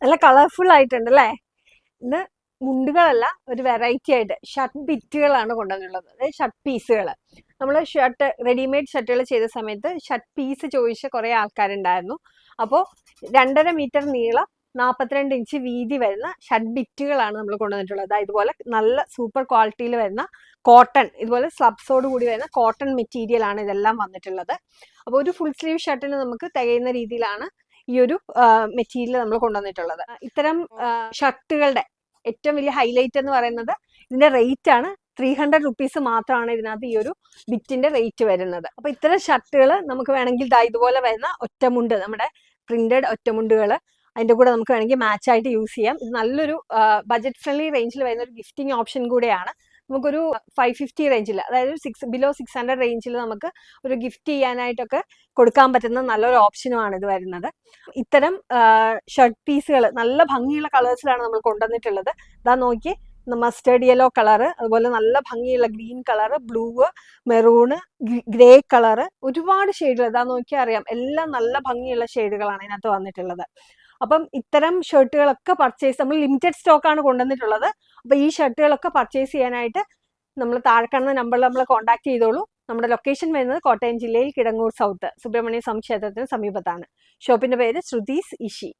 നല്ല കളർഫുൾ ആയിട്ടുണ്ട് അല്ലേ? ഇന്ന് മുണ്ടുകളല്ല, ഒരു വെറൈറ്റി ആയിട്ട് ഷർട്ട് ബിറ്റുകളാണ് കൊണ്ടുവന്നുള്ളത്. അതായത് ഷർട്ട് പീസുകൾ. നമ്മൾ ഷർട്ട് റെഡിമെയ്ഡ് ഷർട്ടുകൾ ചെയ്ത സമയത്ത് ഷർട്ട് പീസ് ചോദിച്ച കുറേ ആൾക്കാരുണ്ടായിരുന്നു. അപ്പോൾ 2.5 മീറ്റർ നീളം 42 ഇഞ്ച് വീതി വരുന്ന ഷർട്ട് ബിറ്റുകളാണ് നമ്മൾ കൊണ്ടുവന്നിട്ടുള്ളത്. ഇതുപോലെ നല്ല സൂപ്പർ ക്വാളിറ്റിയിൽ വരുന്ന കോട്ടൺ, ഇതുപോലെ സ്ലബ്സോട് കൂടി വരുന്ന കോട്ടൺ മെറ്റീരിയൽ ആണ് ഇതെല്ലാം വന്നിട്ടുള്ളത്. അപ്പോൾ ഒരു ഫുൾ സ്ലീവ് ഷർട്ടിന് നമുക്ക് തികയുന്ന രീതിയിലാണ് ഈ ഒരു മെറ്റീരിയൽ നമ്മൾ കൊണ്ടുവന്നിട്ടുള്ളത്. ഇത്തരം ഷർട്ടുകളുടെ ഏറ്റവും വലിയ ഹൈലൈറ്റ് എന്ന് പറയുന്നത് ഇതിന്റെ റേറ്റ് ആണ്. 300 റുപ്പീസ് മാത്രമാണ് ഇതിനകത്ത് ഈ ഒരു ബിറ്റിന്റെ റേറ്റ് വരുന്നത്. അപ്പൊ ഇത്തരം ഷർട്ടുകൾ നമുക്ക് വേണമെങ്കിൽ ഇതുപോലെ വരുന്ന ഒറ്റമുണ്ട്, നമ്മുടെ പ്രിന്റഡ് ഒറ്റമുണ്ടുകൾ അതിന്റെ കൂടെ നമുക്ക് വേണമെങ്കിൽ മാച്ച് ആയിട്ട് യൂസ് ചെയ്യാം. ഇത് നല്ലൊരു ബജറ്റ് ഫ്രണ്ട്ലി റേഞ്ചിൽ വരുന്ന ഒരു ഗിഫ്റ്റിംഗ് ഓപ്ഷൻ കൂടെയാണ്. നമുക്കൊരു 550 റേഞ്ചിൽ, അതായത് ബിലോ 600 റേഞ്ചിൽ നമുക്ക് ഒരു ഗിഫ്റ്റ് ചെയ്യാനായിട്ടൊക്കെ കൊടുക്കാൻ പറ്റുന്ന നല്ലൊരു ഓപ്ഷനുമാണ് ഇത് വരുന്നത്. ഇത്തരം ഷർട്ട് പീസുകൾ നല്ല ഭംഗിയുള്ള കളേഴ്സിലാണ് നമ്മൾ കൊണ്ടുവന്നിട്ടുള്ളത്. ഇതാ നോക്കി, മസ്റ്റേർഡ് യെല്ലോ കളറ്, അതുപോലെ നല്ല ഭംഗിയുള്ള green colour, blue, maroon, grey colour, ഒരുപാട് ഷെയ്ഡുകൾ ഇതാ നോക്കിയാൽ അറിയാം. എല്ലാം നല്ല ഭംഗിയുള്ള ഷെയ്ഡുകളാണ് ഇതിനകത്ത് വന്നിട്ടുള്ളത്. അപ്പം ഇത്തരം ഷർട്ടുകളൊക്കെ പർച്ചേസ്, നമ്മൾ ലിമിറ്റഡ് സ്റ്റോക്കാണ് കൊണ്ടുവന്നിട്ടുള്ളത്. അപ്പൊ ഈ ഷർട്ടുകളൊക്കെ പർച്ചേസ് ചെയ്യാനായിട്ട് നമ്മൾ താഴെ കാണുന്ന നമ്പറിൽ നമ്മൾ കോൺടാക്ട് ചെയ്തോളൂ. നമ്മുടെ ലൊക്കേഷൻ വരുന്നത് കോട്ടയം ജില്ലയിൽ കിടങ്ങൂർ സൗത്ത് സുബ്രഹ്മണ്യ സ്വാമി ക്ഷേത്രത്തിന് സമീപത്താണ്. ഷോപ്പിന്റെ പേര് ശ്രുതീസ് ഇഷി.